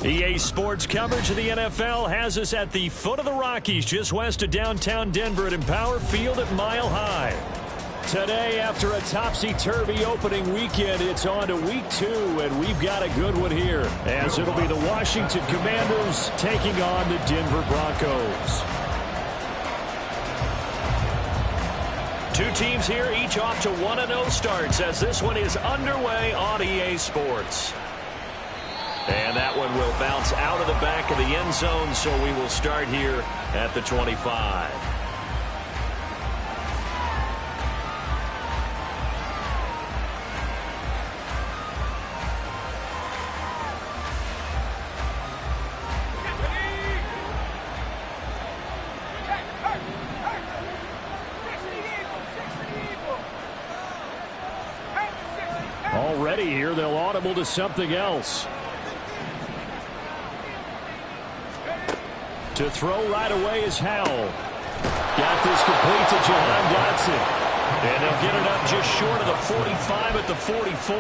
EA Sports coverage of the NFL has us at the foot of the Rockies, just west of downtown Denver at Empower Field at Mile High. Today, after a topsy-turvy opening weekend, it's on to week 2, and we've got a good one here, as it'll be the Washington Commanders taking on the Denver Broncos. Two teams here, each off to 1-0 starts, as this one is underway on EA Sports. And that one will bounce out of the back of the end zone, so we will start here at the 25. Already here, they'll audible to something else. To throw right away is Howell. Got this complete to Jahan Dotson. And they'll get it up just short of the 45 at the 44.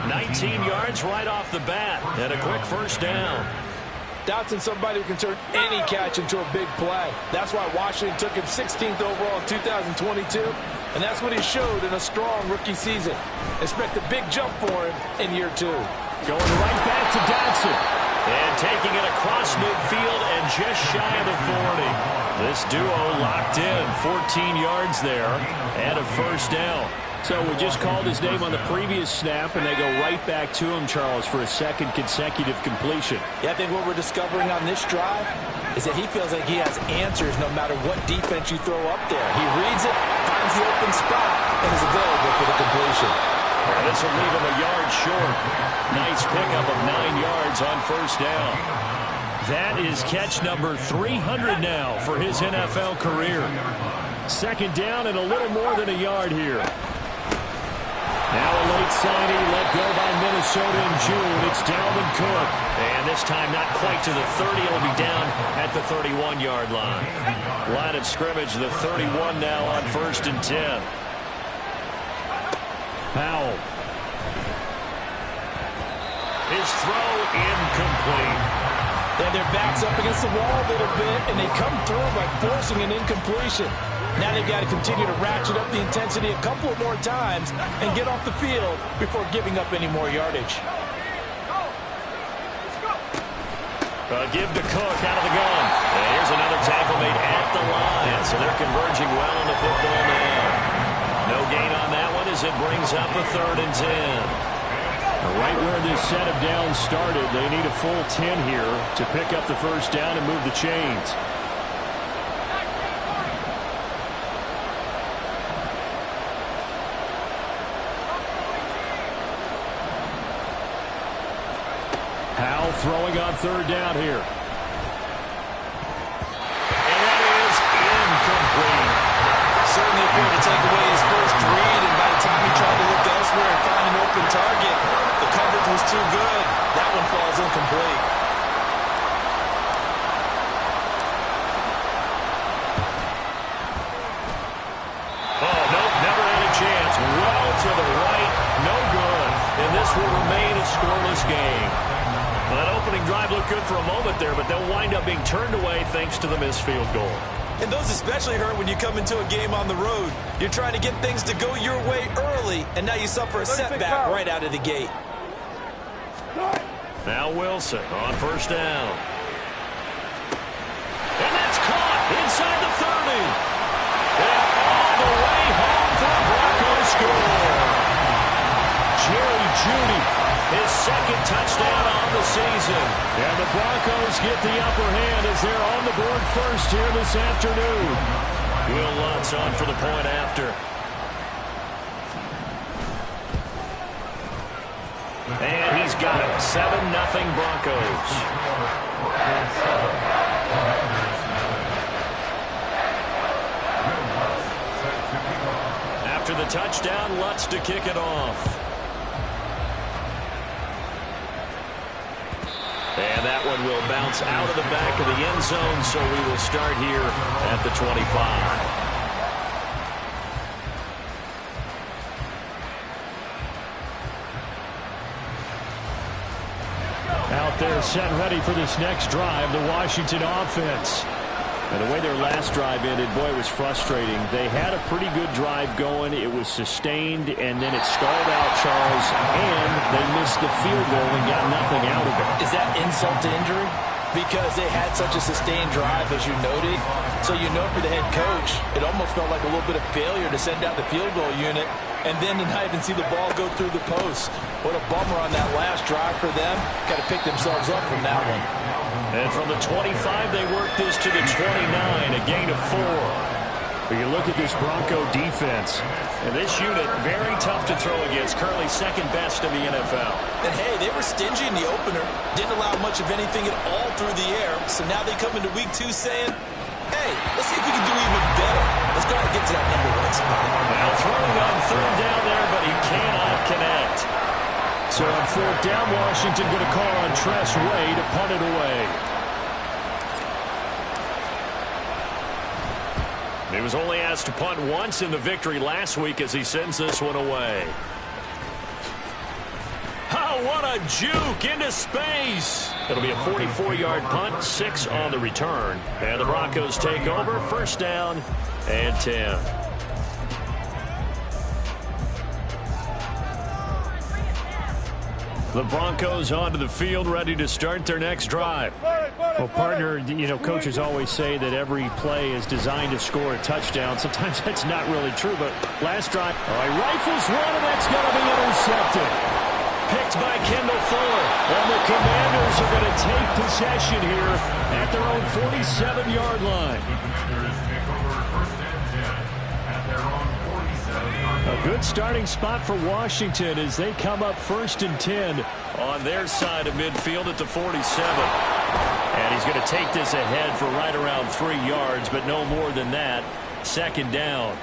19 yards right off the bat. And a quick first down. Dotson's somebody who can turn any catch into a big play. That's why Washington took him 16th overall in 2022. And that's what he showed in a strong rookie season. Expect a big jump for him in year 2. Going right back to Dotson. And taking it across midfield and just shy of the 40. This duo locked in, 14 yards there, and a first down. So we just called his name on the previous snap, and they go right back to him, Charles, for a second consecutive completion. Yeah, I think what we're discovering on this drive is that he feels like he has answers no matter what defense you throw up there. He reads it, finds the open spot, and is available for the completion. And this will leave him a yard short. Nice pickup of 9 yards on first down. That is catch number 300 now for his NFL career. Second down and a little more than a yard here. Now a late signing let go by Minnesota in June. It's Dalvin Cook. And this time not quite to the 30. It'll be down at the 31-yard line. Line of scrimmage, the 31 now on 1st and 10. Powell. His throw incomplete. Then their back's up against the wall a little bit, and they come through by forcing an incompletion. Now they've got to continue to ratchet up the intensity a couple of more times and get off the field before giving up any more yardage. Give to Cook out of the gun. And here's another tackle made at the line. So they're converging well on the football now. No gain on that one as it brings up a 3rd and 10. Right where this set of downs started, they need a full 10 here to pick up the first down and move the chains. Howell throwing on 3rd down here. And that is incomplete. Certainly appeared to take away his first read, and by the time he tried to look elsewhere and find an open target, the coverage was too good. That one falls incomplete. for a moment there, but they'll wind up being turned away thanks to the missed field goal. And those especially hurt when you come into a game on the road. You're trying to get things to go your way early, and now you suffer a setback right out of the gate. Now Wilson on first down. And that's caught inside the 30. And all the way home for a Broncos score. Jerry Jeudy, his second touchdown on the season. And the Broncos get the upper hand as they're on the board first here this afternoon. Will Lutz on for the point after. And he's got it. 7-0 Broncos. After the touchdown, Lutz to kick it off. And that one will bounce out of the back of the end zone, so we will start here at the 25. Out there set ready for this next drive, the Washington offense. And the way their last drive ended, boy, it was frustrating. They had a pretty good drive going. It was sustained, and then it stalled out, Charles, and they missed the field goal and got nothing out of it. Is that insult to injury? Because they had such a sustained drive, as you noted. So you know for the head coach, it almost felt like a little bit of failure to send out the field goal unit and then to not even see the ball go through the post. What a bummer on that last drive for them. Got to pick themselves up from that one. And from the 25, they work this to the 29, a gain of 4. But you look at this Bronco defense, and this unit, very tough to throw against, currently second best in the NFL. And hey, they were stingy in the opener, didn't allow much of anything at all through the air, so now they come into week 2 saying, hey, let's see if we can do even better. Let's go ahead and get to that #1 spot. Now throwing on third down there, but he cannot connect. So on fourth down, Washington going to call on Tress Way to punt it away. He was only asked to punt once in the victory last week as he sends this one away. Oh, what a juke into space. It'll be a 44-yard punt, 6 on the return. And the Broncos take over, first down and 10. The Broncos onto the field, ready to start their next drive. Well, partner, you know, coaches always say that every play is designed to score a touchdown. Sometimes that's not really true, but last drive, rifles one, and that's going to be intercepted. Picked by Kendall Fuller, and the Commanders are going to take possession here at their own 47-yard line. A good starting spot for Washington as they come up first and 10 on their side of midfield at the 47. And he's going to take this ahead for right around 3 yards, but no more than that. Second down.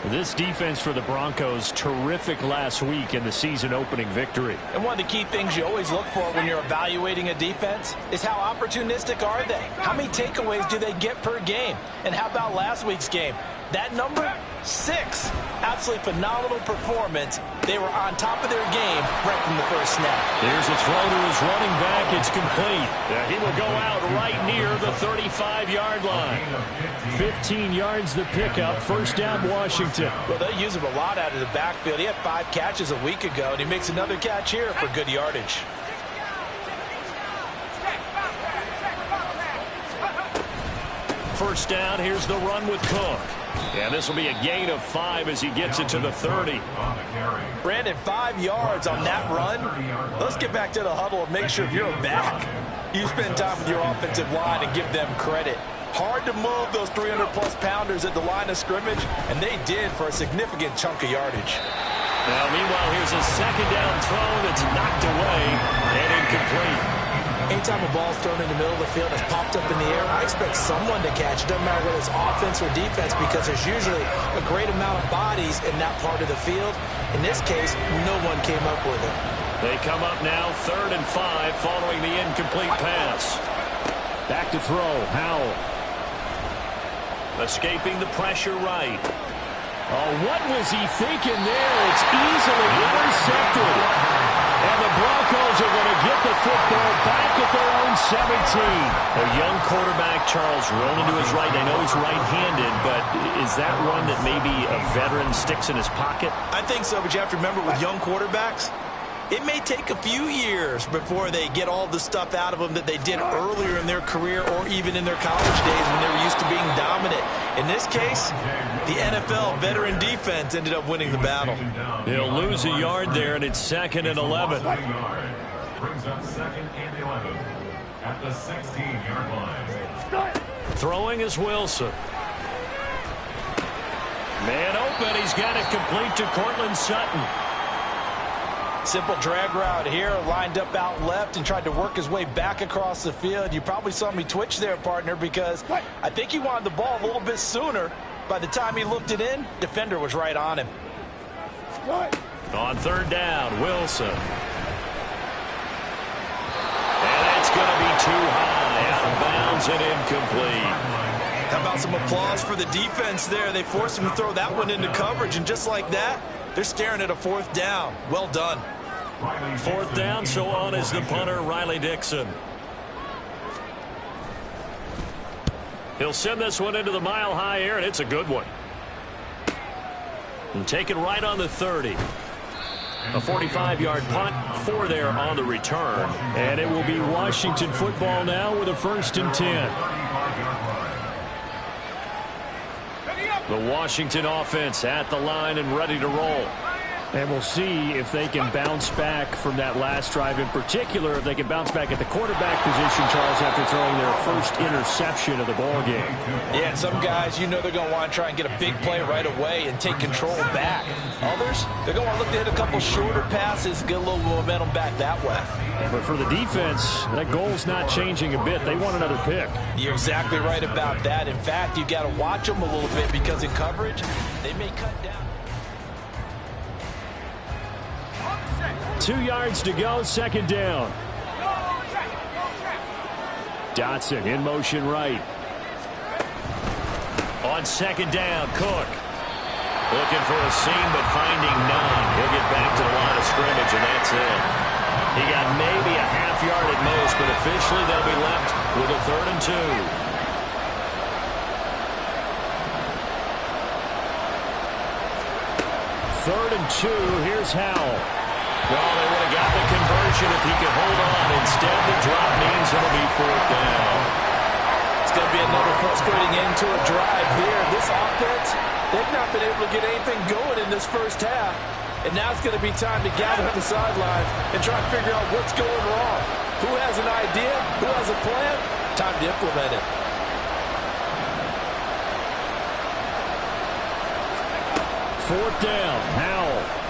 This defense for the Broncos, terrific last week in the season-opening victory. And one of the key things you always look for when you're evaluating a defense is how opportunistic are they? How many takeaways do they get per game? And how about last week's game? That number, 6. Absolutely phenomenal performance. They were on top of their game right from the first snap. Here's a throw to his running back. It's complete. He will go out right near the 35-yard line. 15 yards the pickup. First down, Washington. Well, they use him a lot out of the backfield. He had 5 catches a week ago, and he makes another catch here for good yardage. First down, here's the run with Cook. And this will be a gain of 5 as he gets it to the 30. Brandon, 5 yards on that run. Let's get back to the huddle and make sure if you're back, you spend time with your offensive line and give them credit. Hard to move those 300-plus pounders at the line of scrimmage, and they did for a significant chunk of yardage. Now, meanwhile, here's a second down throw that's knocked away and incomplete. Anytime a ball's thrown in the middle of the field that's popped up in the air, I expect someone to catch it. Doesn't matter whether it's offense or defense, because there's usually a great amount of bodies in that part of the field. In this case, no one came up with it. They come up now 3rd and 5 following the incomplete pass. Back to throw, Howell. Escaping the pressure right. Oh, what was he thinking there? It's easily intercepted. And the Broncos are going to get the football back at their own 17. A young quarterback, Charles, rolling to his right. I know he's right-handed, but is that one that maybe a veteran sticks in his pocket? I think so, but you have to remember with young quarterbacks, it may take a few years before they get all the stuff out of them that they did earlier in their career or even in their college days when they were used to being dominant. In this case, the NFL veteran defense ended up winning the battle. He'll lose a yard there, and it's 2nd and 11. Brings up 2nd and 11 at the 16-yard line. Throwing is Wilson. Man open. He's got it complete to Cortland Sutton. Simple drag route here, lined up out left and tried to work his way back across the field. You probably saw me twitch there, partner, because I think he wanted the ball a little bit sooner. By the time he looked it in, defender was right on him. On 3rd down, Wilson. And that's going to be too high, out of bounds and incomplete. How about some applause for the defense there? They forced him to throw that one into coverage, and just like that, they're staring at a 4th down. Well done. 4th down, so on is the punter, Riley Dixon. He'll send this one into the mile-high air, and it's a good one. And taken right on the 30. A 45-yard punt, 4 there on the return. And it will be Washington football now with a 1st and 10. The Washington offense at the line and ready to roll. And we'll see if they can bounce back from that last drive, in particular if they can bounce back at the quarterback position, Charles, after throwing their first interception of the ballgame. Yeah, some guys, you know they're going to want to try and get a big play right away and take control back. Others, they're going to want to look to hit a couple shorter passes, get a little momentum back that way. But for the defense, that goal's not changing a bit. They want another pick. You're exactly right about that. In fact, you've got to watch them a little bit because in coverage, they may cut down. 2 yards to go, 2nd down. Dotson in motion right. On 2nd down, Cook. Looking for a seam, but finding none. He'll get back to the line of scrimmage, and that's it. He got maybe a half yard at most, but officially they'll be left with a 3rd and 2. 3rd and 2, here's Howell. Well, they would have got the conversion if he could hold on. Instead, the drop means it'll be 4th down. It's going to be another frustrating end to a drive here. This offense, they've not been able to get anything going in this first half. And now it's going to be time to gather on the sidelines and try and figure out what's going wrong. Who has an idea? Who has a plan? Time to implement it. 4th down, Howell.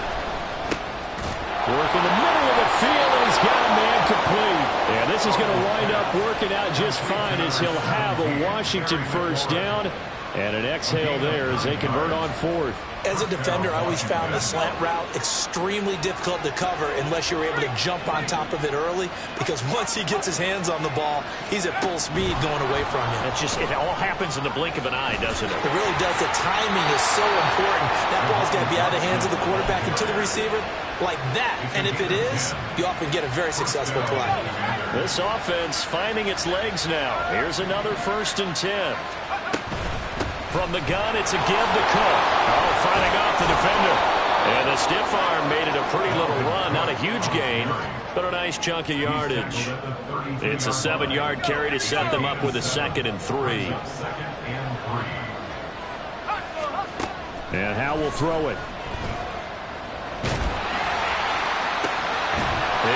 Work in the middle of the field, and he's got a man complete. And this is going to wind up working out just fine as he'll have a Washington 1st down. And an exhale there as they convert on 4th. As a defender, I always found the slant route extremely difficult to cover unless you're able to jump on top of it early, because once he gets his hands on the ball, he's at full speed going away from you. It all happens in the blink of an eye, doesn't it? It really does. The timing is so important. That ball's got to be out of the hands of the quarterback and to the receiver like that. And if it is, you often get a very successful play. This offense finding its legs now. Here's another 1st and 10. From the gun, it's a give to Cook. Oh, fighting off the defender. And the stiff arm made it a pretty little run. Not a huge gain, but a nice chunk of yardage. It's a 7-yard carry to set them up with a 2nd and 3. And Howell will throw it.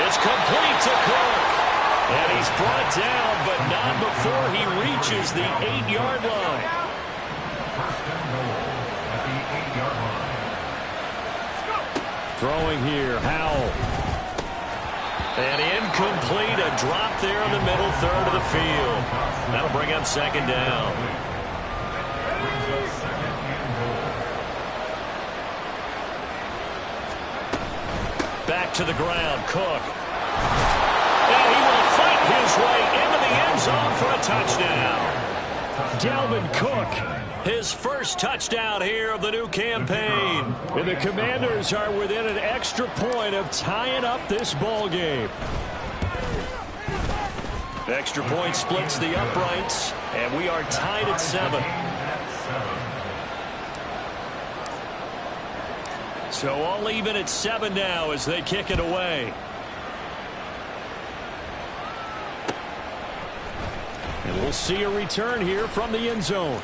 It's complete to Cook. And he's brought down, but not before he reaches the 8-yard line. Throwing here, Howell. And incomplete, a drop there in the middle 3rd of the field. That'll bring up 2nd down. Back to the ground, Cook. And he will fight his way into the end zone for a touchdown. Dalvin Cook His first touchdown here of the new campaign. And the Commanders are within an extra point of tying up this ball game. The extra point splits the uprights, and we are tied at 7. So all even at 7 now as they kick it away. And we'll see a return here from the end zone.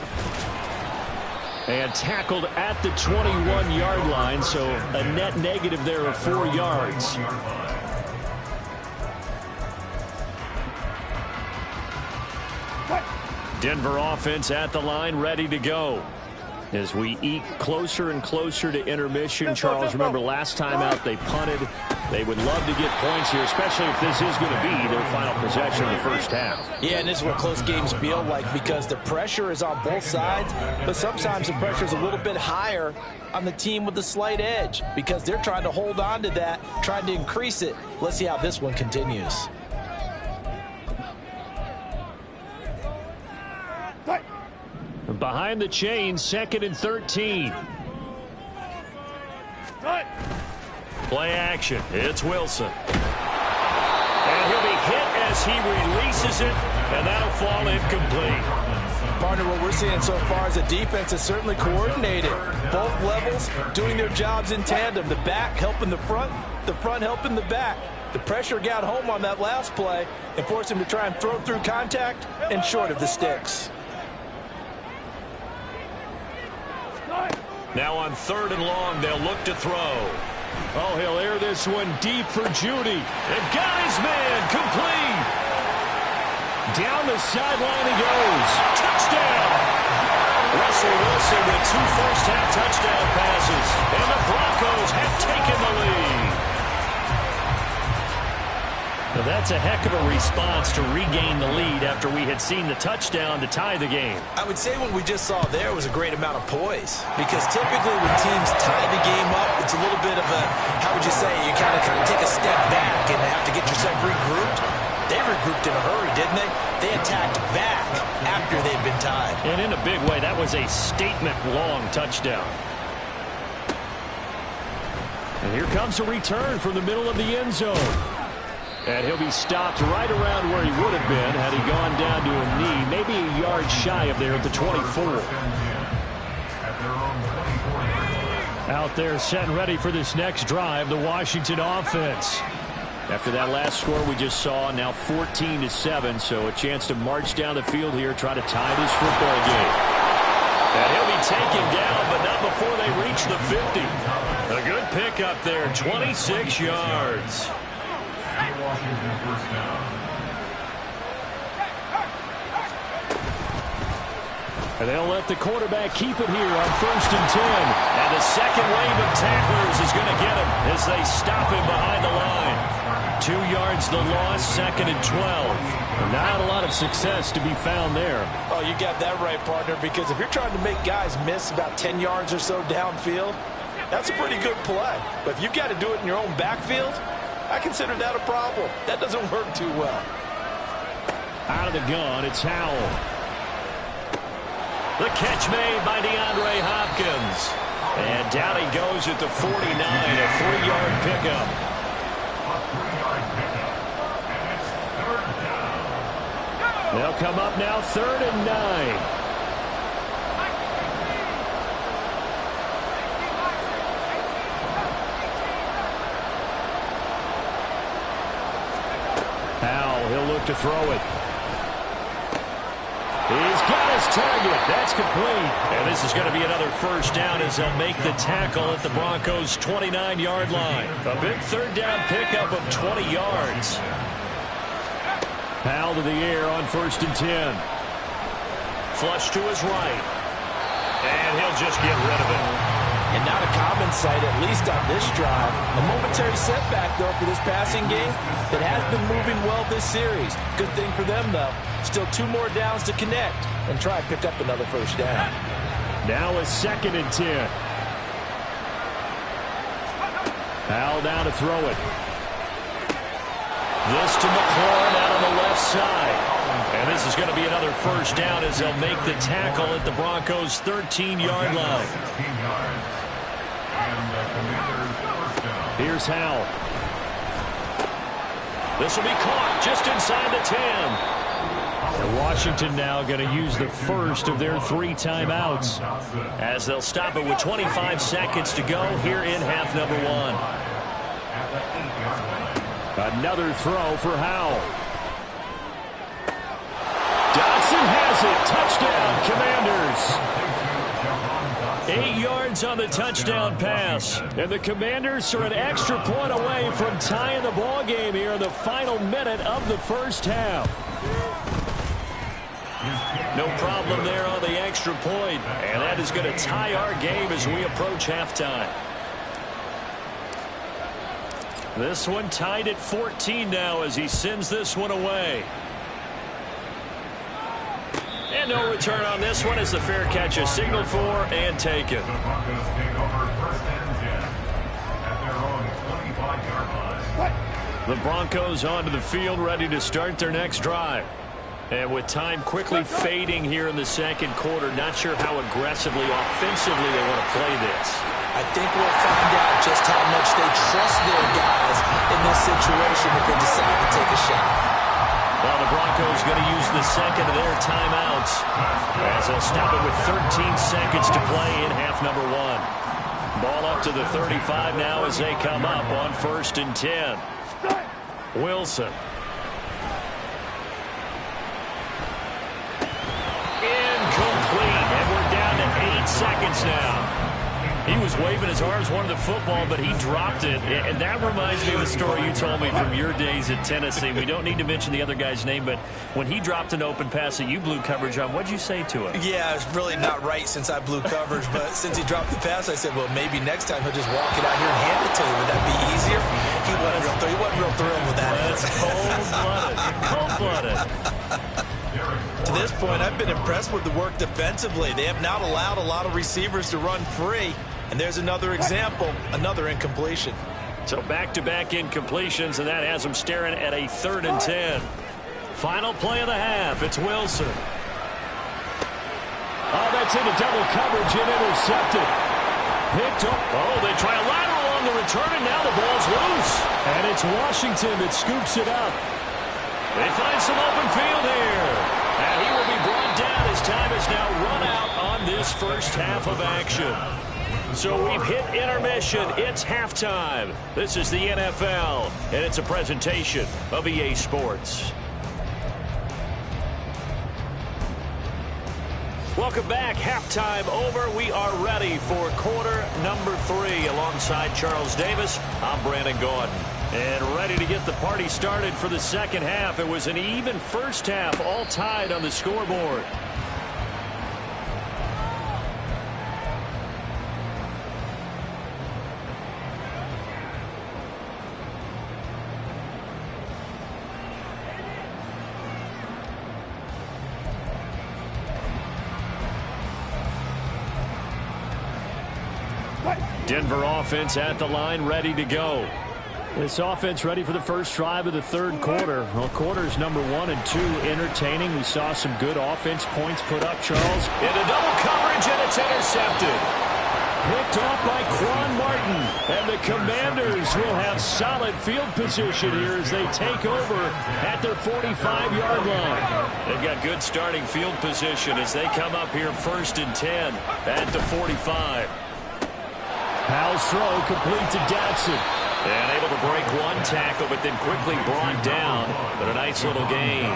And tackled at the 21-yard line, so a net negative there of 4 yards. Denver offense at the line, ready to go. As we eke closer and closer to intermission, Charles, remember last time out they punted. They would love to get points here, especially if this is going to be their final possession of the first half. Yeah, and this is what close games feel like because the pressure is on both sides, but sometimes the pressure is a little bit higher on the team with the slight edge because they're trying to hold on to that, trying to increase it. Let's see how this one continues. Behind the chain, 2nd and 13. Play action. It's Wilson. And he'll be hit as he releases it, and that'll fall incomplete. Partner, what we're seeing so far is the defense is certainly coordinated. Both levels doing their jobs in tandem. The back helping the front helping the back. The pressure got home on that last play and forced him to try and throw through contact and short of the sticks. Now on 3rd and long, they'll look to throw. Oh, he'll air this one deep for Judy. And got his man complete. Down the sideline he goes. Touchdown. Russell Wilson with 2 first-half touchdown passes. And the Broncos have taken the lead. Now that's a heck of a response to regain the lead after we had seen the touchdown to tie the game. I would say what we just saw there was a great amount of poise because typically when teams tie the game up, it's a little bit of a, how would you say, you kind of take a step back and have to get yourself regrouped. They regrouped in a hurry, didn't they? They attacked back after they'd been tied. And in a big way, that was a statement-long touchdown. And here comes a return from the middle of the end zone. And he'll be stopped right around where he would have been had he gone down to a knee, maybe a yard shy of there at the 24. Out there set and ready for this next drive, the Washington offense. After that last score we just saw, now 14-7, so a chance to march down the field here, try to tie this football game. And he'll be taken down, but not before they reach the 50. A good pickup there, 26 yards. Washington first down. And they'll let the quarterback keep it here on 1st and 10. And the second wave of tacklers is going to get him as they stop him behind the line. 2 yards the loss, 2nd and 12. And not a lot of success to be found there. Oh, you got that right, partner, because if you're trying to make guys miss about 10 yards or so downfield, that's a pretty good play. But if you've got to do it in your own backfield, I consider that a problem. That doesn't work too well. Out of the gun, it's Howell. The catch made by DeAndre Hopkins. And down he goes at the 49, a 3-yard pickup. They'll come up now 3rd and 9. He'll look to throw it. He's got his target. That's complete. And this is going to be another first down as they'll make the tackle at the Broncos' 29-yard line. A big 3rd down pickup of 20 yards. Powell to the air on 1st and 10. Flush to his right. And he'll just get rid of it. And not a common sight, at least on this drive. A momentary setback, though, for this passing game that has been moving well this series. Good thing for them, though. Still 2 more downs to connect and try and pick up another first down. Now a 2nd and 10. Powell down to throw it. This to McLaurin out on the left side. And And this is going to be another first down as they'll make the tackle at the Broncos' 13-yard line. Here's Howell. This will be caught just inside the 10. And Washington now going to use the first of their 3 timeouts as they'll stop it with 25 seconds to go here in half number 1. Another throw for Howell. Dotson has it. Touchdown, Commanders. 8 yards on the touchdown pass. And the Commanders are an extra point away from tying the ball game here in the final minute of the first half. No problem there on the extra point. And that is going to tie our game as we approach halftime. This one tied at 14 now as he sends this one away. And no return on this one as the fair catch is signaled for and taken. The Broncos take over first and 10 at their own 25-yard line. The Broncos onto the field ready to start their next drive. And with time quickly fading here in the second quarter, not sure how aggressively, offensively they want to play this. I think we'll find out just how much they trust their guys in this situation if they decide to take a shot. Well, the Broncos going to use the second of their timeouts as they'll stop it with 13 seconds to play in half number 1. Ball up to the 35 now as they come up on 1st and 10. Wilson. Incomplete, and we're down to 8 seconds now. He was waving his arms, wanted the football, but he dropped it. And that reminds me of the story you told me from your days at Tennessee. We don't need to mention the other guy's name, but when he dropped an open pass that you blew coverage on, what'd you say to him? Yeah, it's really not right since I blew coverage, but since he dropped the pass, I said, well, maybe next time he'll just walk it out here and hand it to you. Would that be easier? He wasn't real thrilled with that. That's cold-blooded. Cold-blooded. To this point, I've been impressed with the work defensively. They have not allowed a lot of receivers to run free. And there's another example, another incompletion. So back-to-back incompletions, and that has them staring at a 3rd and 10. Final play of the half. It's Wilson. Oh, that's into double coverage and intercepted. Picked up. Oh, they try a lateral on the return, and now the ball's loose. And it's Washington that scoops it up. They find some open field here. And he will be brought down as time has now run out on this first half of action. So we've hit intermission. It's halftime. This is the NFL, and it's a presentation of EA Sports. Welcome back. Halftime over. We are ready for quarter number 3. Alongside Charles Davis, I'm Brandon Gordon. And ready to get the party started for the second half. It was an even first half, all tied on the scoreboard. Denver offense at the line, ready to go. This offense ready for the first drive of the third quarter. Well, quarters number 1 and 2 entertaining. We saw some good offense points put up, Charles. Into double coverage, and it's intercepted. Picked off by Quan Martin. And the Commanders will have solid field position here as they take over at their 45-yard line. They've got good starting field position as they come up here 1st and 10 at the 45. Howell's throw complete to Dotson. And able to break one tackle, but then quickly brought down. But a nice little gain.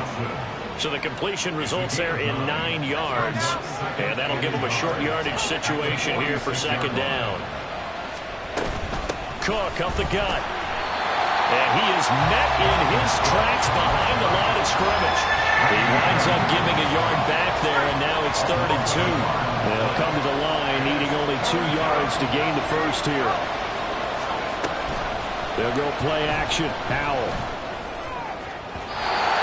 So the completion results there in 9 yards. And that'll give them a short yardage situation here for 2nd down. Cook up the gut. And he is met in his tracks behind the line of scrimmage. He winds up giving a yard back there, and now it's 3rd and 2. They'll come to the line, needing only 2 yards to gain the first here. They'll go play action. Howell.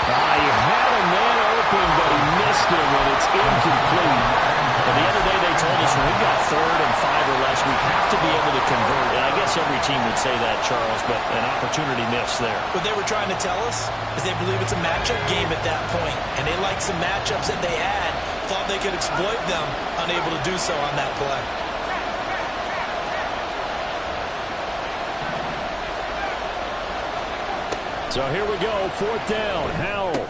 He had a man open, but he missed him, and it's incomplete. And the other day they told us when we've got 3rd and 5 or less, we have to be able to convert. And I guess every team would say that, Charles, but an opportunity missed there. What they were trying to tell us is they believe it's a matchup game at that point, and they liked some matchups that they had, thought they could exploit them, unable to do so on that play. So here we go, 4th down. Howell.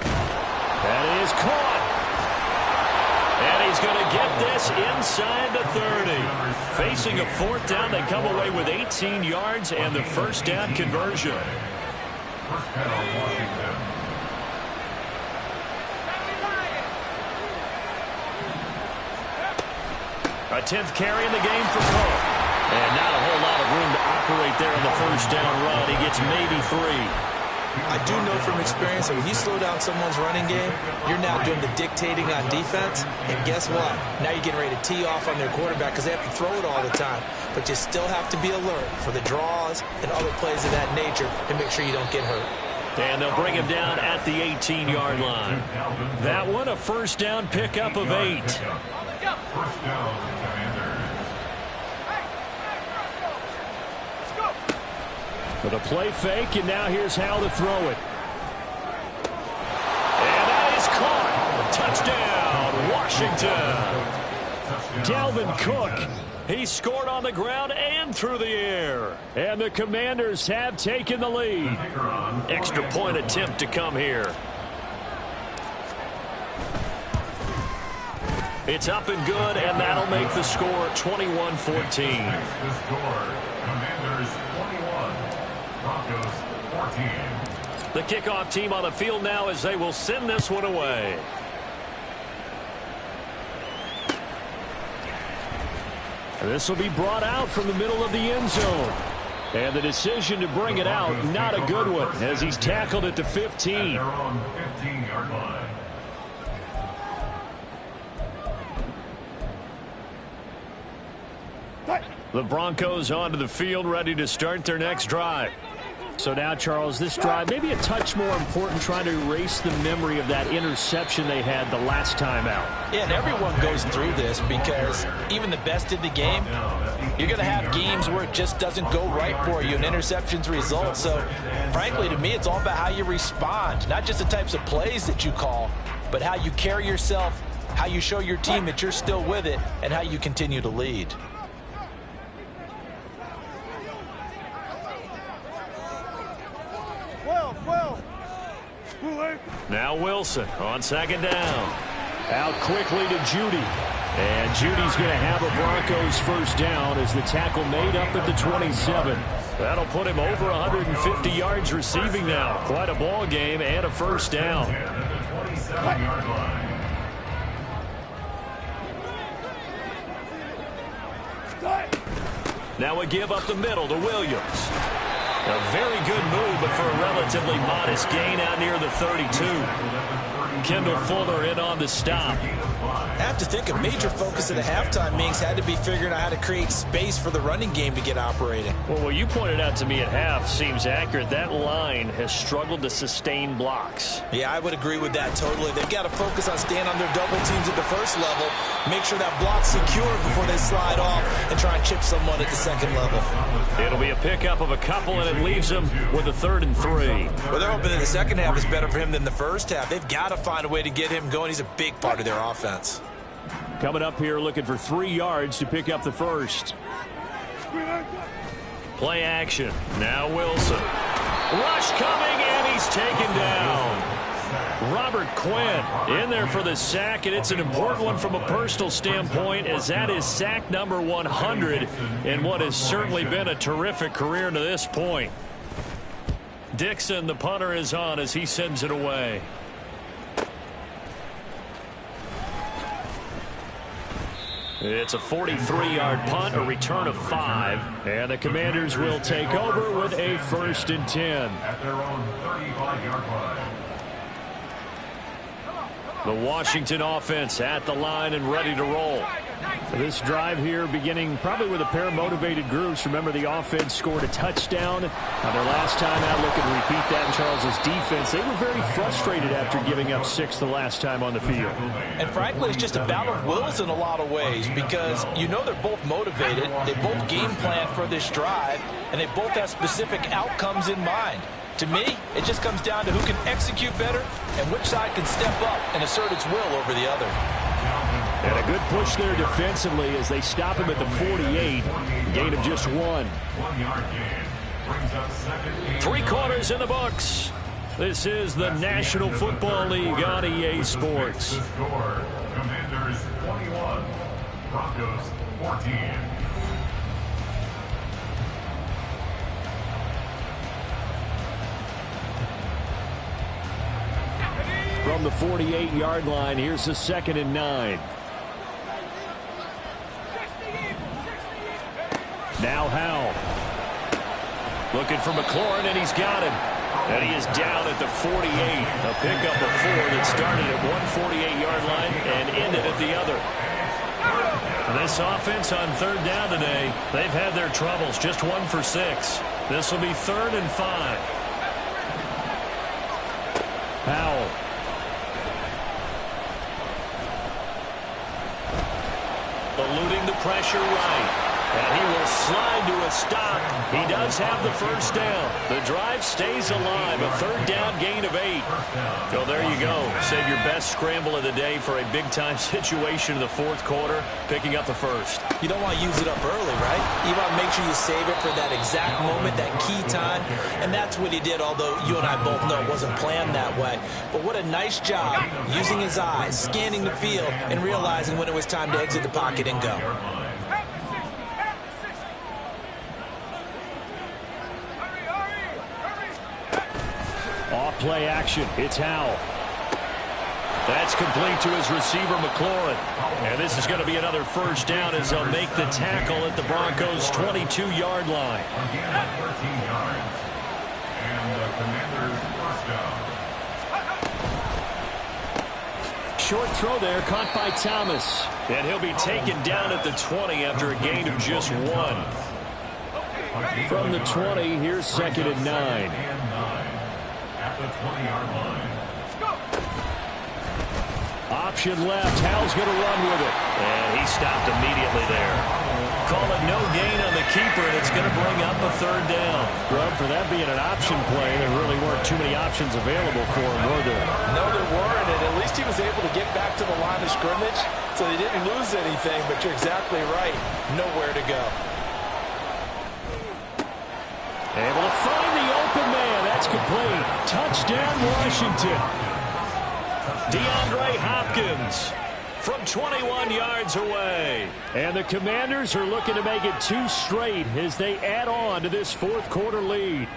That is caught. And he's going to get this inside the 30. Facing a 4th down, they come away with 18 yards and the first down conversion. First down, Washington. A 10th carry in the game for Cook. And not a whole lot of room to operate there on the first down run. He gets maybe 3. I do know from experience that when you slow down someone's running game, you're now doing the dictating on defense. And guess what? Now you're getting ready to tee off on their quarterback because they have to throw it all the time. But you still have to be alert for the draws and other plays of that nature to make sure you don't get hurt. And they'll bring him down at the 18-yard line. That one, a first down pickup of 8. First down, Commanders. With a play fake, and now here's how to throw it. And that is caught. Touchdown, Washington. Dalvin Cook. He scored on the ground and through the air. And the Commanders have taken the lead. Extra point attempt to come here. It's up and good, and that'll make the score 21-14. The score, Commanders 21, Broncos 14. The kickoff team on the field now as they will send this one away. This will be brought out from the middle of the end zone. And the decision to bring it out, not a good one, as he's tackled at the 15. At their own 15-yard line. The Broncos onto the field, ready to start their next drive. So now, Charles, this drive maybe a touch more important, trying to erase the memory of that interception they had the last time out. Yeah, and everyone goes through this because even the best in the game, you're going to have games where it just doesn't go right for you, and interceptions result. So, frankly, to me, it's all about how you respond, not just the types of plays that you call, but how you carry yourself, how you show your team that you're still with it, and how you continue to lead. Now Wilson on second down. Out quickly to Judy. And Judy's going to have a Broncos first down as the tackle made up at the 27. That'll put him over 150 yards receiving now. Quite a ball game and a first down. Now a give up the middle to Williams. A very good move, but for a relatively modest gain out near the 32. Kendall Fuller in on the stop. I have to think a major focus of the halftime meetings had to be figuring out how to create space for the running game to get operating. Well, what you pointed out to me at half seems accurate. That line has struggled to sustain blocks. Yeah, I would agree with that totally. They've got to focus on staying on their double teams at the first level, make sure that block's secure before they slide off and try and chip someone at the second level. It'll be a pickup of a couple, and it leaves them with a 3rd and 3. Well, they're hoping that the second half is better for him than the first half. They've got to find a way to get him going. He's a big part of their offense. Coming up here looking for 3 yards to pick up the first. Play action. Now Wilson. Rush coming, and he's taken down. Robert Quinn in there for the sack, and it's an important one from a personal standpoint, as that is sack number 100 in what has certainly been a terrific career to this point. Dixon, the punter, is on as he sends it away. It's a 43-yard punt, a return of 5, and the Commanders will take over with a 1st and 10. At their own 35-yard line. The Washington offense at the line and ready to roll. This drive here beginning probably with a pair of motivated groups. Remember, the offense scored a touchdown on their last time out. Looking to repeat that in Charles's defense. They were very frustrated after giving up 6 the last time on the field. And frankly, it's just a battle of wills in a lot of ways, because you know they're both motivated. They both game plan for this drive, and they both have specific outcomes in mind. To me, it just comes down to who can execute better and which side can step up and assert its will over the other. And a good push there defensively as they stop him at the 48. Gain of just 1. 1 yard gain. Brings up second. 3 quarters in the books. This is the National Football League on EA Sports. The score, Commanders 21, Broncos 14. From the 48-yard line, here's the 2nd and 9. Now Howell. Looking for McLaurin, and he's got him. And he is down at the 48. A pickup of 4 that started at one 48-yard line and ended at the other. This offense on 3rd down today, they've had their troubles. Just 1 for 6. This will be 3rd and 5. Howell. Eluding the pressure right. And he will slide to a stop. He does have the 1st down. The drive stays alive. A 3rd down gain of 8. So there you go. Save your best scramble of the day for a big-time situation in the 4th quarter, picking up the 1st. You don't want to use it up early, right? You want to make sure you save it for that exact moment, that key time. And that's what he did, although you and I both know it wasn't planned that way. But what a nice job using his eyes, scanning the field, and realizing when it was time to exit the pocket and go. Play action. It's Howell. That's complete to his receiver, McLaurin. And this is going to be another 1st down as they'll make the tackle at the Broncos' 22-yard line. Again at 13 yards. And the Commanders' 1st down. Short throw there, caught by Thomas. And he'll be taken down at the 20 after a gain of just 1. From the 20, here's 2nd and 9. The 20-yard line. Option left. Howell's going to run with it. And he stopped immediately there. Call it no gain on the keeper, and it's going to bring up a 3rd down. Rob, for that being an option play, there really weren't too many options available for him, were there? No, there weren't, and at least he was able to get back to the line of scrimmage, so he didn't lose anything, but you're exactly right. Nowhere to go. Able to find the open man. That's complete. Touchdown, Washington. DeAndre Hopkins from 21 yards away. And the Commanders are looking to make it 2 straight as they add on to this 4th quarter lead.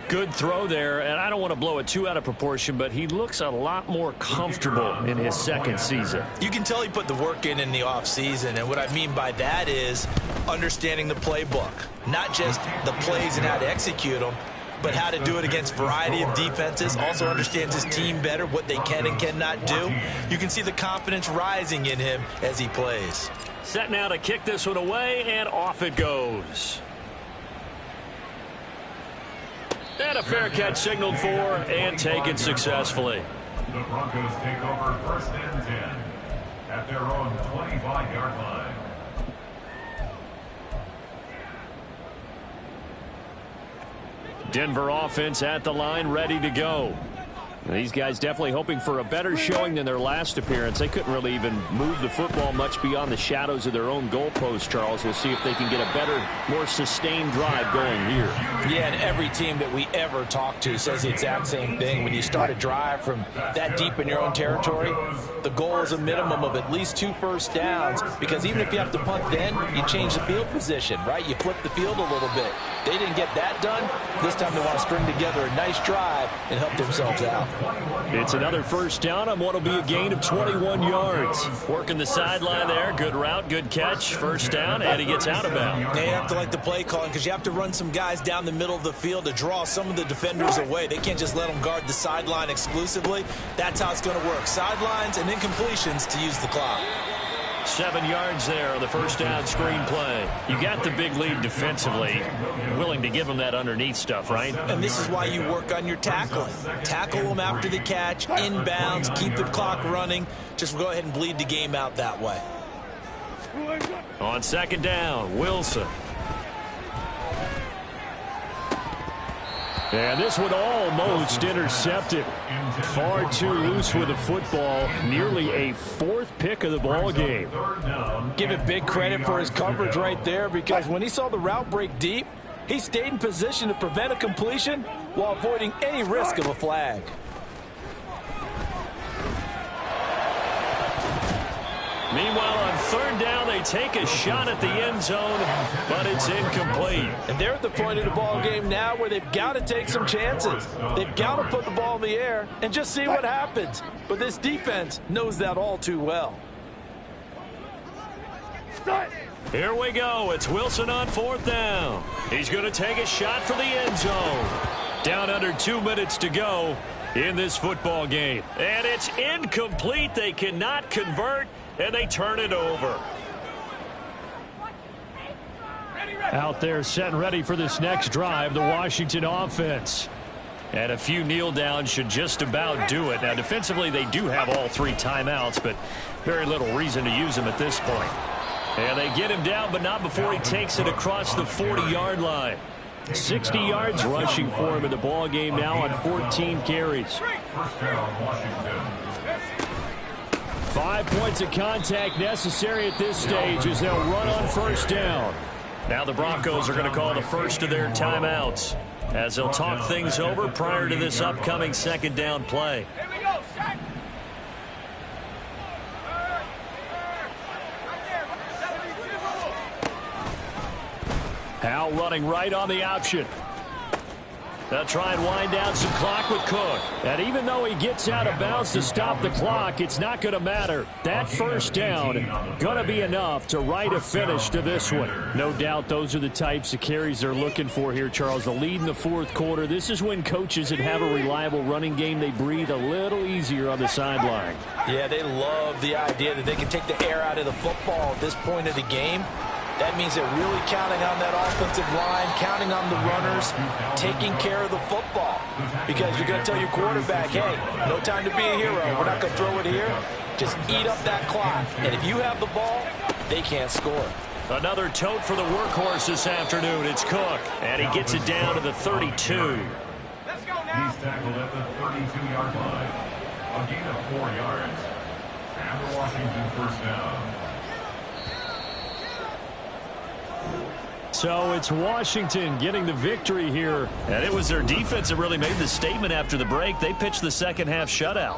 Good throw there, and I don't want to blow it too out of proportion, but he looks a lot more comfortable in his 2nd season. You can tell he put the work in the offseason, and what I mean by that is understanding the playbook. Not just the plays and how to execute them, but how to do it against a variety of defenses. Also understands his team better, what they can and cannot do. You can see the confidence rising in him as he plays. Set now to kick this one away, and off it goes. And a fair catch signaled for and taken successfully. The Broncos take over 1st and 10 at their own 25-yard line. Denver offense at the line, ready to go. These guys definitely hoping for a better showing than their last appearance. They couldn't really even move the football much beyond the shadows of their own goalpost, Charles. We'll see if they can get a better, more sustained drive going here. Yeah, and every team that we ever talk to says the exact same thing. When you start a drive from that deep in your own territory, the goal is a minimum of at least 2 first downs, because even if you have to punt then, you change the field position, right? You flip the field a little bit. They didn't get that done. This time they want to string together a nice drive and help themselves out. It's another first down on what will be a gain of 21 yards. Working the sideline there. Good route, good catch. First down, and he gets out of bounds. They have to like the play calling because you have to run some guys down the middle of the field to draw some of the defenders away. They can't just let them guard the sideline exclusively. That's how it's going to work. Sidelines and incompletions to use the clock. 7 yards there on the first down screen play. You got the big lead defensively. Willing to give them that underneath stuff, right? And this is why you work on your tackling. Tackle them after the catch, inbounds, keep the clock running. Just go ahead and bleed the game out that way. On second down, Wilson. And this one almost intercepted. Far too loose with the football. Nearly a fourth pick of the ball game. Give it big credit for his coverage right there, because when he saw the route break deep, he stayed in position to prevent a completion while avoiding any risk of a flag. Meanwhile, on third down, they take a shot at the end zone, but it's incomplete. And they're at the point of the ball game now where they've got to take some chances. They've got to put the ball in the air and just see what happens. But this defense knows that all too well. Here we go. It's Wilson on fourth down. He's going to take a shot for the end zone. Down under 2 minutes to go in this football game. And it's incomplete. They cannot convert, and they turn it over. Out there set and ready for this next drive, the Washington offense. And a few kneel downs should just about do it. Now, defensively, they do have all 3 timeouts, but very little reason to use them at this point. And they get him down, but not before he takes it across the 40-yard line. 60 yards rushing for him in the ball game now on 14 carries. 5 points of contact necessary at this stage as they'll run on first down. Now the Broncos are going to call the first of their timeouts as they'll talk things over prior to this upcoming second down play. Hal running right on the option. They'll try and wind down some clock with Cook. And even though he gets out of bounds to stop the clock, it's not going to matter. That first down going to be enough to write a finish to this one. No doubt those are the types of carries they're looking for here, Charles. The lead in the fourth quarter. This is when coaches that have a reliable running game, they breathe a little easier on the sideline. Yeah, they love the idea that they can take the air out of the football at this point of the game. That means they're really counting on that offensive line, counting on the runners, taking care of the football. Because you're going to tell your quarterback, hey, no time to be a hero. We're not going to throw it here. Just eat up that clock. And if you have the ball, they can't score. Another tote for the workhorse this afternoon. It's Cook, and he gets it down to the 32. Let's go now. He's tackled at the 32-yard line. A gain of 4 yards. And the Washington first down. So it's Washington getting the victory here. And it was their defense that really made the statement after the break. They pitched the second half shutout.